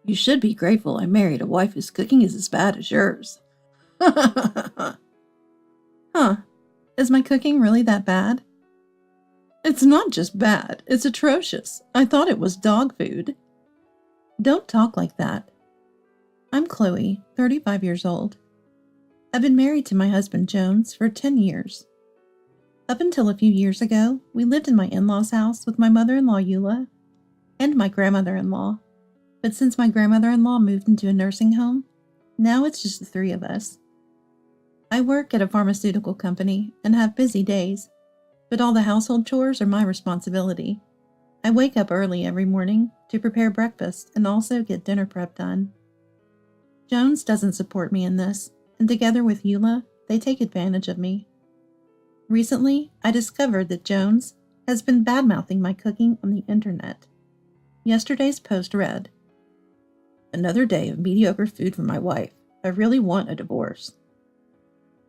You should be grateful I married a wife whose cooking is as bad as yours. Huh. Is my cooking really that bad? It's not just bad, it's atrocious. I thought it was dog food. Don't talk like that. I'm Chloe, 35 years old. I've been married to my husband Jones for 10 years. Up until a few years ago, we lived in my in-laws' house with my mother-in-law Eula and my grandmother-in-law. But since my grandmother-in-law moved into a nursing home, now it's just the three of us. I work at a pharmaceutical company and have busy days, but all the household chores are my responsibility. I wake up early every morning to prepare breakfast and also get dinner prep done. Jones doesn't support me in this, and together with Eula, they take advantage of me. Recently, I discovered that Jones has been bad-mouthing my cooking on the internet. Yesterday's post read, "Another day of mediocre food for my wife. I really want a divorce."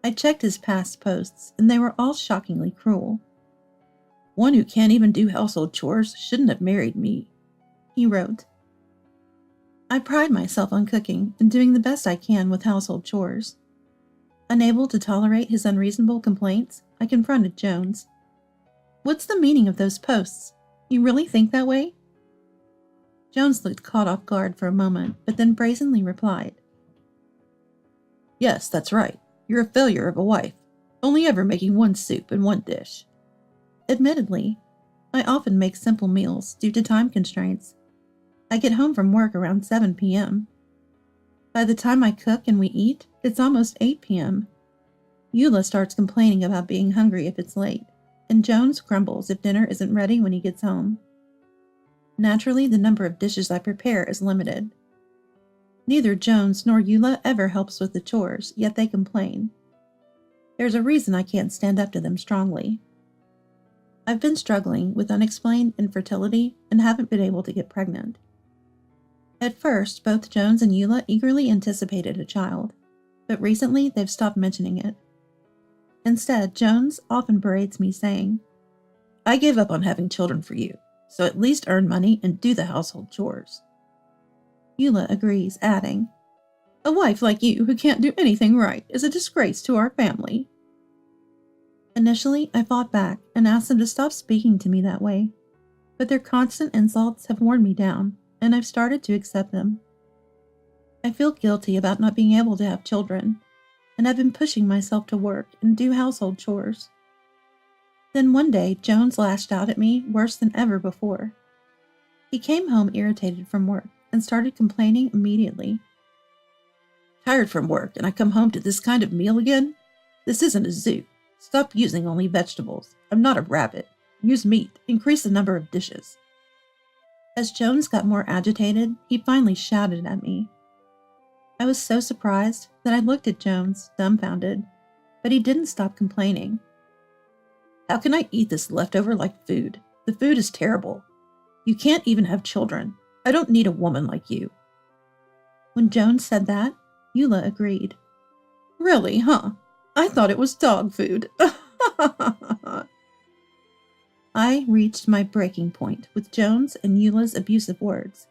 I checked his past posts, and they were all shockingly cruel. "One who can't even do household chores shouldn't have married me," he wrote. I pride myself on cooking and doing the best I can with household chores. Unable to tolerate his unreasonable complaints, I confronted Jones. "What's the meaning of those posts? You really think that way?" Jones looked caught off guard for a moment, but then brazenly replied, "Yes, that's right. You're a failure of a wife, only ever making one soup and one dish." Admittedly, I often make simple meals due to time constraints. I get home from work around 7 p.m. By the time I cook and we eat, it's almost 8 p.m. Eula starts complaining about being hungry if it's late, and Jones grumbles if dinner isn't ready when he gets home. Naturally, the number of dishes I prepare is limited. Neither Jones nor Eula ever helps with the chores, yet they complain. There's a reason I can't stand up to them strongly. I've been struggling with unexplained infertility and haven't been able to get pregnant. At first, both Jones and Eula eagerly anticipated a child, but recently they've stopped mentioning it. Instead, Jones often berates me saying, "I gave up on having children for you, so at least earn money and do the household chores." Eula agrees, adding, "A wife like you who can't do anything right is a disgrace to our family." Initially, I fought back and asked them to stop speaking to me that way, but their constant insults have worn me down, and I've started to accept them. I feel guilty about not being able to have children, and I've been pushing myself to work and do household chores. Then one day, Jones lashed out at me worse than ever before. He came home irritated from work and started complaining immediately. "Tired from work and I come home to this kind of meal again? This isn't a zoo. Stop using only vegetables. I'm not a rabbit. Use meat. Increase the number of dishes." As Jones got more agitated, he finally shouted at me. I was so surprised that I looked at Jones, dumbfounded, but he didn't stop complaining. "How can I eat this leftover like food? The food is terrible. You can't even have children. I don't need a woman like you." When Jones said that, Eula agreed. "Really, huh? I thought it was dog food." I reached my breaking point with Jones and Eula's abusive words.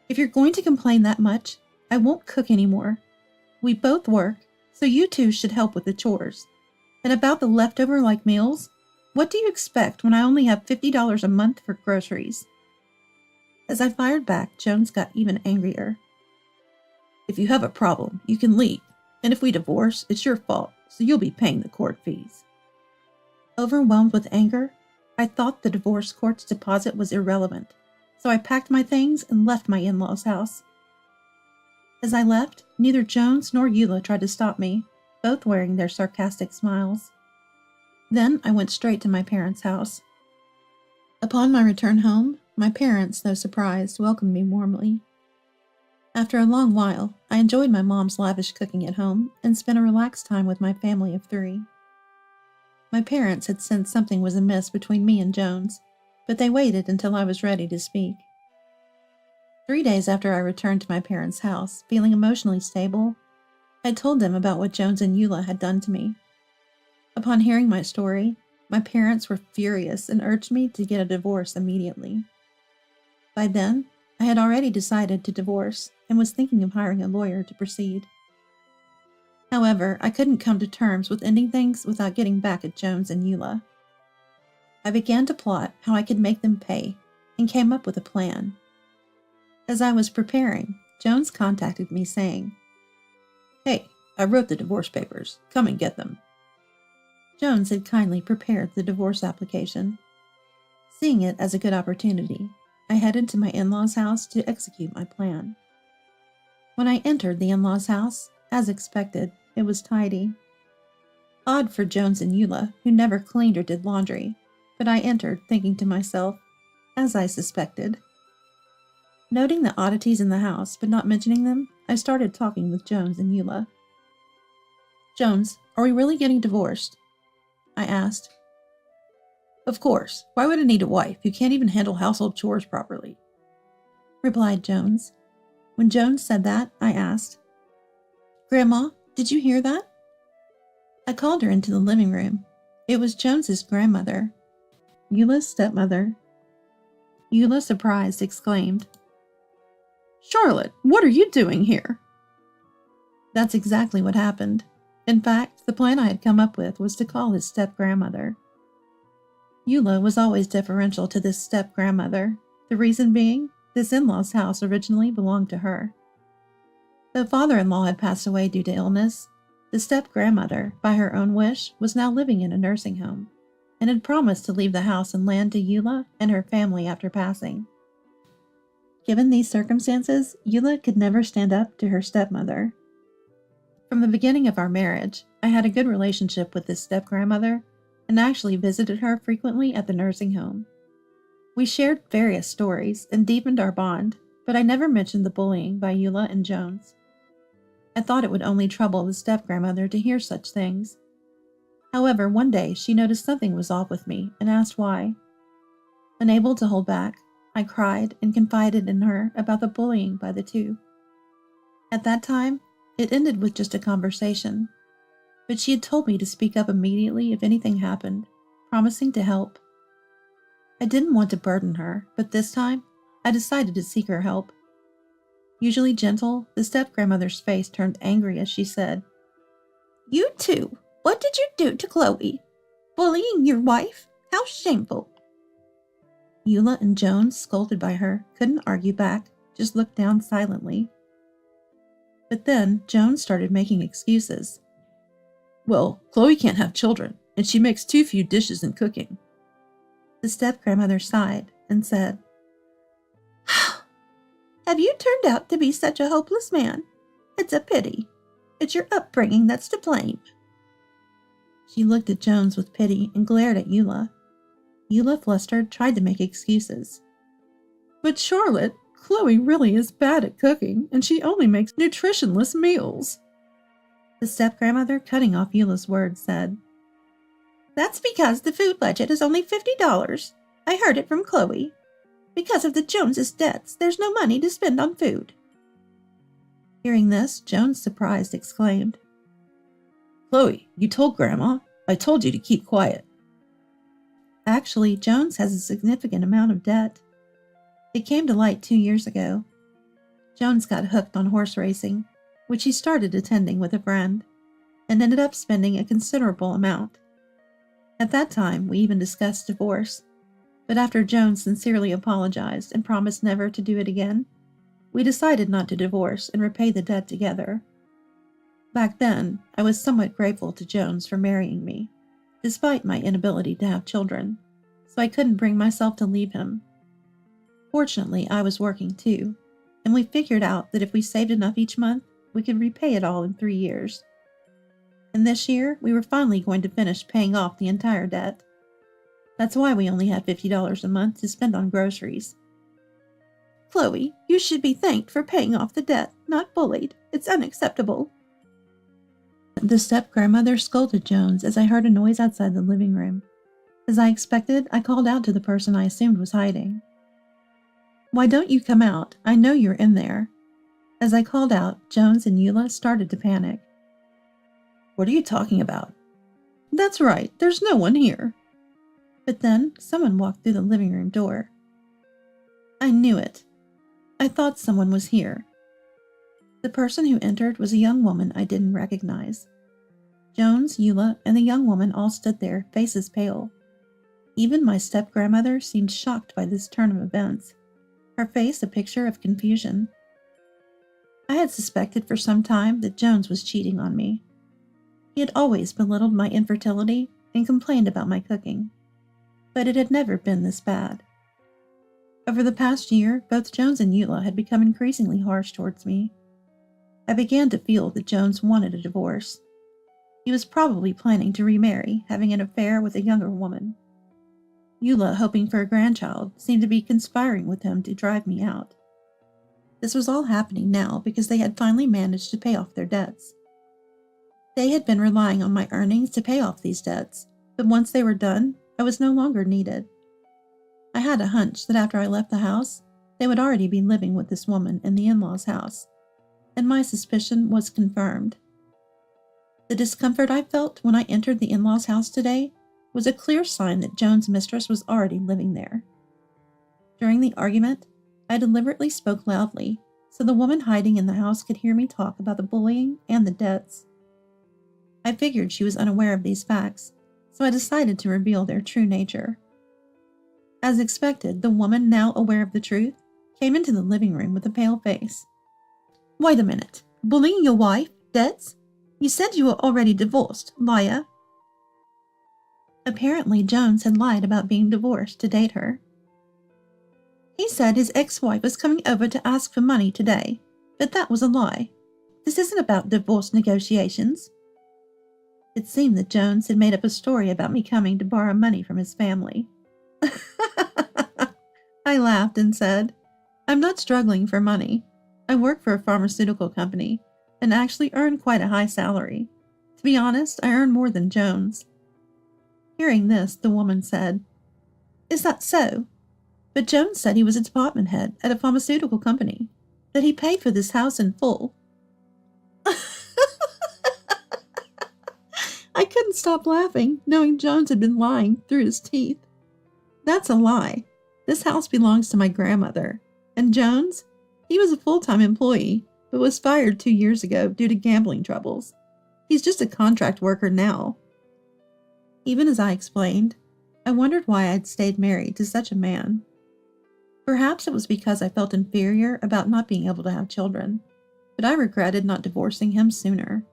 "If you're going to complain that much, I won't cook anymore. We both work, so you two should help with the chores. And about the leftover-like meals, what do you expect when I only have $50 a month for groceries?" As I fired back, Jones got even angrier. "If you have a problem, you can leave. And if we divorce, it's your fault, so you'll be paying the court fees." Overwhelmed with anger, I thought the divorce court's deposit was irrelevant, so I packed my things and left my in-laws' house. As I left, neither Jones nor Eula tried to stop me, both wearing their sarcastic smiles. Then I went straight to my parents' house. Upon my return home, my parents, though surprised, welcomed me warmly. After a long while, I enjoyed my mom's lavish cooking at home and spent a relaxed time with my family of 3. My parents had sensed something was amiss between me and Jones, but they waited until I was ready to speak. 3 days after I returned to my parents' house, feeling emotionally stable, I told them about what Jones and Eula had done to me. Upon hearing my story, my parents were furious and urged me to get a divorce immediately. By then, I had already decided to divorce and was thinking of hiring a lawyer to proceed. However, I couldn't come to terms with ending things without getting back at Jones and Eula. I began to plot how I could make them pay and came up with a plan. As I was preparing, Jones contacted me saying, "Hey, I wrote the divorce papers. Come and get them." Jones had kindly prepared the divorce application. Seeing it as a good opportunity, I headed to my in-laws' house to execute my plan. When I entered the in-laws' house, as expected, it was tidy. Odd for Jones and Eula, who never cleaned or did laundry, but I entered thinking to myself, as I suspected. Noting the oddities in the house but not mentioning them, I started talking with Jones and Eula. "Jones, are we really getting divorced?" I asked. "Of course. Why would I need a wife who can't even handle household chores properly?" replied Jones. When Jones said that, I asked, "Grandma, did you hear that?" I called her into the living room. It was Jones's grandmother, Eula's stepmother. Eula, surprised, exclaimed, "Charlotte, what are you doing here?" That's exactly what happened. In fact, the plan I had come up with was to call his step-grandmother. Eula was always deferential to this step-grandmother, the reason being, this in-law's house originally belonged to her. Though father-in-law had passed away due to illness, the step-grandmother, by her own wish, was now living in a nursing home, and had promised to leave the house and land to Eula and her family after passing. Given these circumstances, Eula could never stand up to her stepmother. From the beginning of our marriage, I had a good relationship with this step-grandmother and actually visited her frequently at the nursing home. We shared various stories and deepened our bond, but I never mentioned the bullying by Eula and Jones. I thought it would only trouble the step-grandmother to hear such things. However, one day she noticed something was off with me and asked why. Unable to hold back, I cried and confided in her about the bullying by the two. At that time, it ended with just a conversation, but she had told me to speak up immediately if anything happened, promising to help. I didn't want to burden her, but this time, I decided to seek her help. Usually gentle, the step-grandmother's face turned angry as she said, "You two, what did you do to Chloe? Bullying your wife? How shameful!" Eula and Jones, scolded by her, couldn't argue back, just looked down silently. But then Jones started making excuses. "Well, Chloe can't have children, and she makes too few dishes in cooking." The step-grandmother sighed and said, "Have you turned out to be such a hopeless man? It's a pity. It's your upbringing that's to blame." She looked at Jones with pity and glared at Eula. Eula, flustered, tried to make excuses. "But Charlotte, Chloe really is bad at cooking, and she only makes nutritionless meals." The step-grandmother, cutting off Eula's words, said, "That's because the food budget is only $50. I heard it from Chloe. Because of the Joneses' debts, there's no money to spend on food." Hearing this, Jones, surprised, exclaimed, "Chloe, you told Grandma. I told you to keep quiet." Actually, Jones has a significant amount of debt. It came to light 2 years ago. Jones got hooked on horse racing, which he started attending with a friend, and ended up spending a considerable amount. At that time, we even discussed divorce, but after Jones sincerely apologized and promised never to do it again, we decided not to divorce and repay the debt together. Back then, I was somewhat grateful to Jones for marrying me, despite my inability to have children, so I couldn't bring myself to leave him. Fortunately, I was working too, and we figured out that if we saved enough each month, we could repay it all in 3 years. And this year, we were finally going to finish paying off the entire debt. That's why we only had $50 a month to spend on groceries. "Chloe, you should be thanked for paying off the debt, not bullied. It's unacceptable." The step-grandmother scolded Jones as I heard a noise outside the living room. As I expected, I called out to the person I assumed was hiding. "Why don't you come out? I know you're in there." As I called out, Jones and Eula started to panic. "What are you talking about?" "That's right, there's no one here." But then, someone walked through the living room door. I knew it. I thought someone was here. The person who entered was a young woman I didn't recognize. Jones, Eula, and the young woman all stood there, faces pale. Even my step-grandmother seemed shocked by this turn of events, her face a picture of confusion. I had suspected for some time that Jones was cheating on me. He had always belittled my infertility and complained about my cooking, but it had never been this bad. Over the past year, both Jones and Eula had become increasingly harsh towards me. I began to feel that Jones wanted a divorce. He was probably planning to remarry, having an affair with a younger woman. Eula, hoping for a grandchild, seemed to be conspiring with him to drive me out. This was all happening now because they had finally managed to pay off their debts. They had been relying on my earnings to pay off these debts, but once they were done, I was no longer needed. I had a hunch that after I left the house, they would already be living with this woman in the in-laws' house, and my suspicion was confirmed. The discomfort I felt when I entered the in-laws' house today was a clear sign that Jones' mistress was already living there. During the argument, I deliberately spoke loudly so the woman hiding in the house could hear me talk about the bullying and the debts. I figured she was unaware of these facts, so I decided to reveal their true nature. As expected, the woman, now aware of the truth, came into the living room with a pale face. "Wait a minute. Bullying your wife? Debts? You said you were already divorced, liar." Apparently, Jones had lied about being divorced to date her. "He said his ex-wife was coming over to ask for money today, but that was a lie. This isn't about divorce negotiations." It seemed that Jones had made up a story about me coming to borrow money from his family. I laughed and said, "I'm not struggling for money. I work for a pharmaceutical company and actually earn quite a high salary. To be honest, I earn more than Jones." Hearing this, the woman said, "Is that so? But Jones said he was a department head at a pharmaceutical company, that he paid for this house in full." I couldn't stop laughing, knowing Jones had been lying through his teeth. That's a lie. This house belongs to my grandmother. And Jones? He was a full-time employee, but was fired 2 years ago due to gambling troubles. He's just a contract worker now. Even as I explained, I wondered why I'd stayed married to such a man. Perhaps it was because I felt inferior about not being able to have children, but I regretted not divorcing him sooner.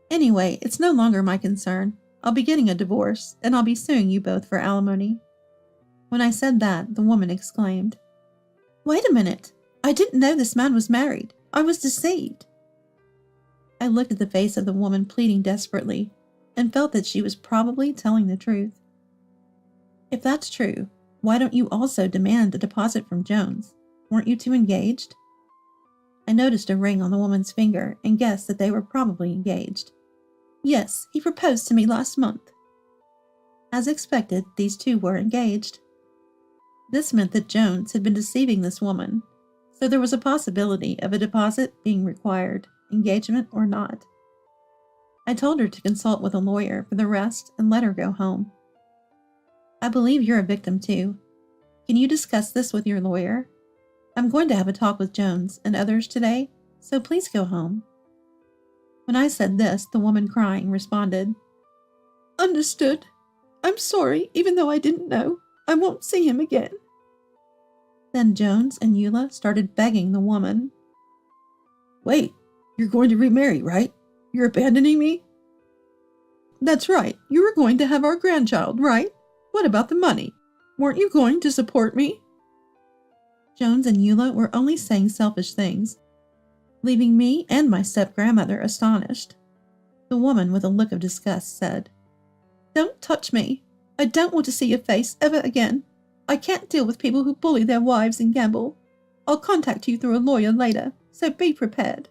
Anyway, it's no longer my concern. I'll be getting a divorce, and I'll be suing you both for alimony. When I said that, the woman exclaimed, "Wait a minute. I didn't know this man was married. I was deceived." I looked at the face of the woman pleading desperately and felt that she was probably telling the truth. "If that's true, why don't you also demand a deposit from Jones? Weren't you two engaged?" I noticed a ring on the woman's finger and guessed that they were probably engaged. "Yes, he proposed to me last month." As expected, these two were engaged. This meant that Jones had been deceiving this woman, so there was a possibility of a deposit being required, engagement or not. I told her to consult with a lawyer for the rest and let her go home. "I believe you're a victim too. Can you discuss this with your lawyer? I'm going to have a talk with Jones and others today, so please go home." When I said this, the woman crying responded, "Understood. I'm sorry, even though I didn't know. I won't see him again." Then Jones and Eula started begging the woman. "Wait, you're going to remarry, right? You're abandoning me?" "That's right. You were going to have our grandchild, right? What about the money? Weren't you going to support me?" Jones and Eula were only saying selfish things, leaving me and my step-grandmother astonished. The woman, with a look of disgust, said, "Don't touch me. I don't want to see your face ever again. I can't deal with people who bully their wives and gamble. I'll contact you through a lawyer later, so be prepared."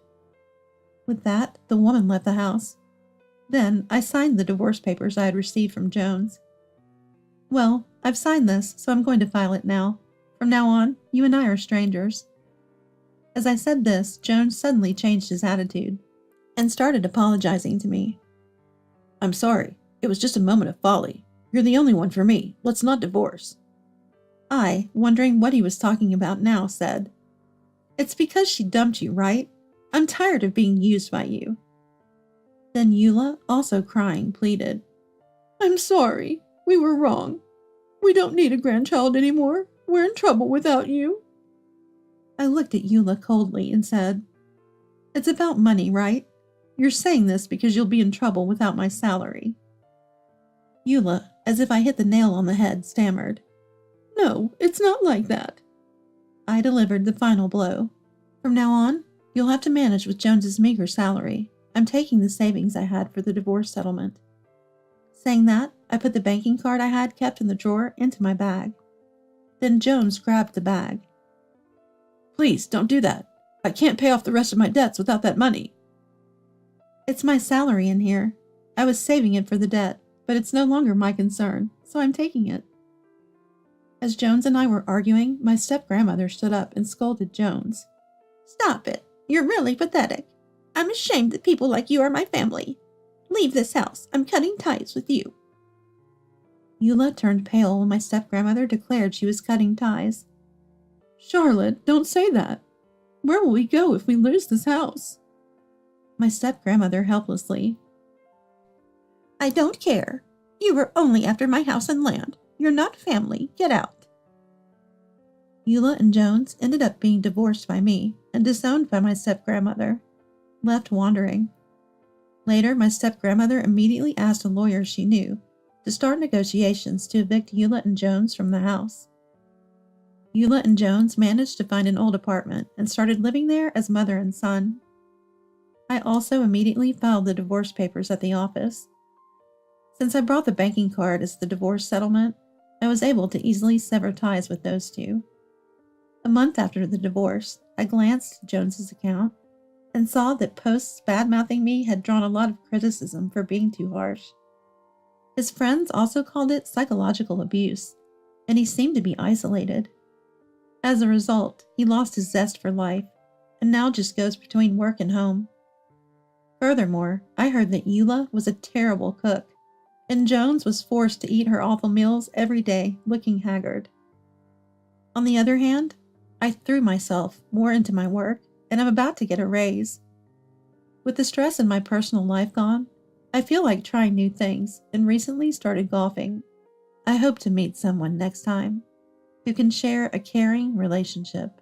With that, the woman left the house. Then I signed the divorce papers I had received from Jones. "Well, I've signed this, so I'm going to file it now. From now on, you and I are strangers." As I said this, Jones suddenly changed his attitude and started apologizing to me. "I'm sorry. It was just a moment of folly. You're the only one for me. Let's not divorce." I, wondering what he was talking about now, said, It's because she dumped you, right? I'm tired of being used by you. Then Eula, also crying, pleaded, I'm sorry. We were wrong. We don't need a grandchild anymore. We're in trouble without you. I looked at Eula coldly and said, It's about money, right? You're saying this because you'll be in trouble without my salary. Eula, as if I hit the nail on the head, stammered, No, it's not like that. I delivered the final blow. From now on, you'll have to manage with Jones's meager salary. I'm taking the savings I had for the divorce settlement. Saying that, I put the banking card I had kept in the drawer into my bag. Then Jones grabbed the bag. Please, don't do that. I can't pay off the rest of my debts without that money. It's my salary in here. I was saving it for the debt, but it's no longer my concern, so I'm taking it. As Jones and I were arguing, my step-grandmother stood up and scolded Jones. Stop it. You're really pathetic. I'm ashamed that people like you are my family. Leave this house. I'm cutting ties with you. Eula turned pale when my step-grandmother declared she was cutting ties. Charlotte, don't say that. Where will we go if we lose this house? My step-grandmother helplessly. I don't care. You were only after my house and land. You're not family. Get out. Eula and Jones ended up being divorced by me and disowned by my step-grandmother, left wandering. Later, my step-grandmother immediately asked a lawyer she knew to start negotiations to evict Eula and Jones from the house. Eula and Jones managed to find an old apartment and started living there as mother and son. I also immediately filed the divorce papers at the office. Since I brought the banking card as the divorce settlement, I was able to easily sever ties with those two. A month after the divorce, I glanced at Jones's account and saw that posts bad-mouthing me had drawn a lot of criticism for being too harsh. His friends also called it psychological abuse, and he seemed to be isolated. As a result, he lost his zest for life, and now just goes between work and home. Furthermore, I heard that Eula was a terrible cook, and Jones was forced to eat her awful meals every day, looking haggard. On the other hand, I threw myself more into my work, and I'm about to get a raise. With the stress in my personal life gone, I feel like trying new things and recently started golfing. I hope to meet someone next time who can share a caring relationship.